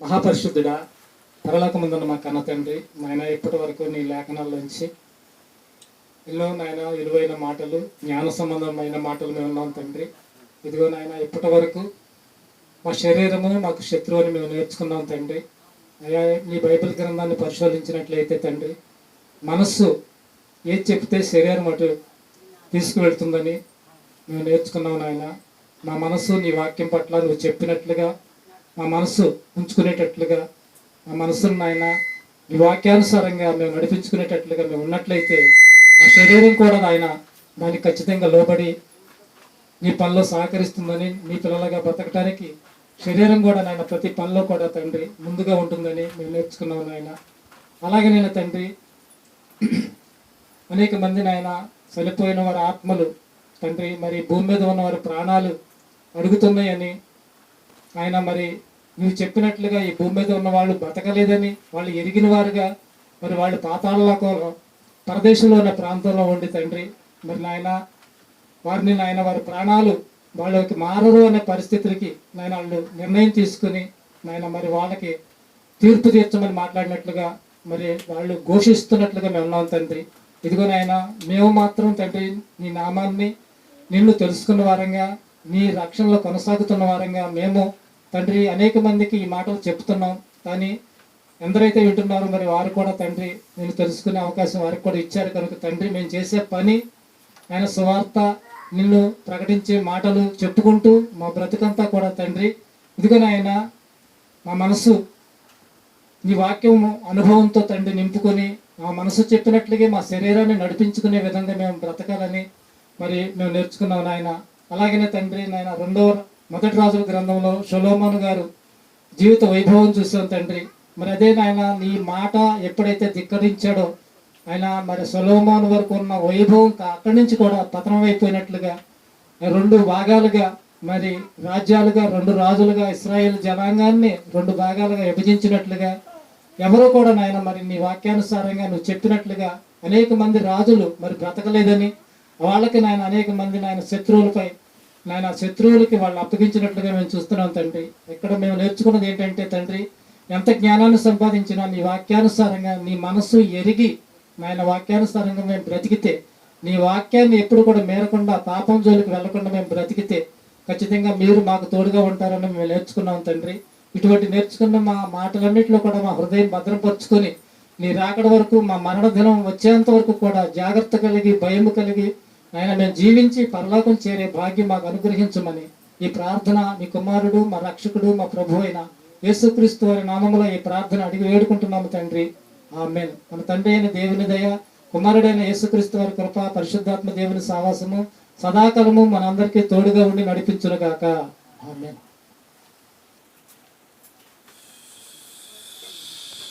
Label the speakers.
Speaker 1: మహాపరిశుద్ధుడా, పరలోకమందున్న మా కన్న తండ్రి, నాయన ఇప్పటి వరకు నీ లేఖనాల్లోంచి ఎన్నో నాయన విలువైన మాటలు, జ్ఞాన సంబంధమైన మాటలు మేము ఉన్నాం తండ్రి. ఇదిగో నాయన ఇప్పటి వరకు మా శరీరము మాకు శత్రువు అని మేము నేర్చుకున్నాం తండ్రి. అయ్యా, నీ బైబిల్ గ్రంథాన్ని పరిశోధించినట్లయితే తండ్రి, మనస్సు ఏది చెప్తే శరీరం అటు తీసుకువెళ్తుందని మేము నేర్చుకున్నాం నాయన. మా మనస్సు నీ వాక్యం పట్ల నువ్వు చెప్పినట్లుగా మా మనస్సు ఉంచుకునేటట్లుగా, మా మనస్సును నాయన నీ వాక్యానుసారంగా మేము నడిపించుకునేటట్లుగా మేము ఉన్నట్లయితే మా శరీరం కూడా నాయన దానికి ఖచ్చితంగా లోబడి నీ పనిలో సహకరిస్తుందని, నీ పిల్లలుగా బ్రతకడానికి శరీరం కూడా నాయన ప్రతి పనిలో కూడా తండ్రి ముందుగా ఉంటుందని మేము నేర్చుకున్నాం నాయన. అలాగే నేను తండ్రి అనేక మంది నాయన చనిపోయిన వారి ఆత్మలు తండ్రి మరి భూమి మీద ఉన్న వారి ప్రాణాలు అడుగుతున్నాయని ఆయన, మరి నువ్వు చెప్పినట్లుగా ఈ భూమి మీద ఉన్న వాళ్ళు బ్రతకలేదని వాళ్ళు ఎరిగిన వారుగా మరి వాళ్ళు పాతాళలోకి పరదేశంలో ఉన్న ప్రాంతంలో ఉండి తండ్రి మరి నాయన వారిని నాయన వారి ప్రాణాలు వాళ్ళకి మారరు అనే పరిస్థితులకి నాయన వాళ్ళు నిర్ణయం తీసుకుని నాయన మరి వాళ్ళకి తీర్పు తీర్చమని మాట్లాడినట్లుగా మరి వాళ్ళు ఘోషిస్తున్నట్లుగా మేము ఉన్నాం తండ్రి. ఇదిగో నాయన మేము మాత్రం తండ్రి నీ నామాన్ని నిన్ను తెలుసుకున్న వారంగా, నీ రక్షణలో కొనసాగుతున్న వారంగా మేము తండ్రి అనేక మందికి ఈ మాటలు చెప్తున్నాం. కానీ ఎందరైతే వింటున్నారో మరి వారు కూడా తండ్రి నేను తెలుసుకునే అవకాశం వారికి కూడా ఇచ్చారు కనుక తండ్రి మేము చేసే పని ఆయన సువార్త నిన్ను ప్రకటించే మాటలు చెప్పుకుంటూ మా బ్రతుకంతా కూడా తండ్రి ఇదిగో నాయన మా మనసు నీ వాక్యం అనుభవంతో తండ్రి నింపుకొని మా మనసు చెప్పినట్లుగా మా శరీరాన్ని నడిపించుకునే విధంగా మేము బ్రతకాలని మరి మేము నేర్చుకున్నాం నాయన. అలాగనే తండ్రి నాయన మొదటి రాజుల గ్రంథంలో సొలొమోను గారు జీవిత వైభవం చూసాం తండ్రి. మరి అదే నాయన నీ మాట ఎప్పుడైతే ధిక్కరించాడో ఆయన మరి సొలొమోను వరకు ఉన్న వైభవం అక్కడి నుంచి కూడా పతనం అయిపోయినట్లుగా, రెండు భాగాలుగా మరి రాజ్యాలుగా, రెండు రాజులుగా ఇశ్రాయేల్ జనాంగాన్ని రెండు భాగాలుగా విభజించినట్లుగా ఎవరో కూడా నాయన మరి నీ వాక్యానుసారంగా నువ్వు చెప్పినట్లుగా అనేక మంది రాజులు మరి బ్రతకలేదని వాళ్ళకి నాయన అనేక మంది నాయన శత్రువులకి వాళ్ళు అప్పగించినట్లుగా మేము చూస్తున్నాం తండ్రి. ఇక్కడ మేము నేర్చుకున్నది ఏంటంటే తండ్రి, ఎంత జ్ఞానాన్ని సంపాదించినా నీ వాక్యానుసారంగా నీ మనస్సు ఎరిగి నాయన వాక్యానుసారంగా మేము బ్రతికితే, నీ వాక్యాన్ని ఎప్పుడు కూడా మేరకుండా పాపం జోలికి వెళ్లకుండా మేము బ్రతికితే ఖచ్చితంగా మీరు మాకు తోడుగా ఉంటారని మేము నేర్చుకున్నాం తండ్రి. ఇటువంటి నేర్చుకున్న మా మాటలన్నింటిలో కూడా మా హృదయం భద్రపరుచుకొని నీ రాకడ వరకు మా మరణ దినం వచ్చేంత వరకు కూడా జాగ్రత్త కలిగి భయము కలిగి ఆయన మేము జీవించి పరలోకం చేరే భాగ్యం మాకు అనుగ్రహించమని ఈ ప్రార్థన మీ కుమారుడు మా రక్షకుడు మా ప్రభు అయిన యేసుక్రీస్తు వారి నామములో ఈ ప్రార్థన అడిగి వేడుకుంటున్నాము తండ్రి. ఆమేన్. మన తండ్రి అయిన దేవుని దయ, కుమారుడైన యేసుక్రీస్తు వారి కృప, పరిశుద్ధాత్మ దేవుని సావాసము సదాకాలము మనందరికీ తోడుగా ఉండి నడిపించునుగాక. ఆమేన్.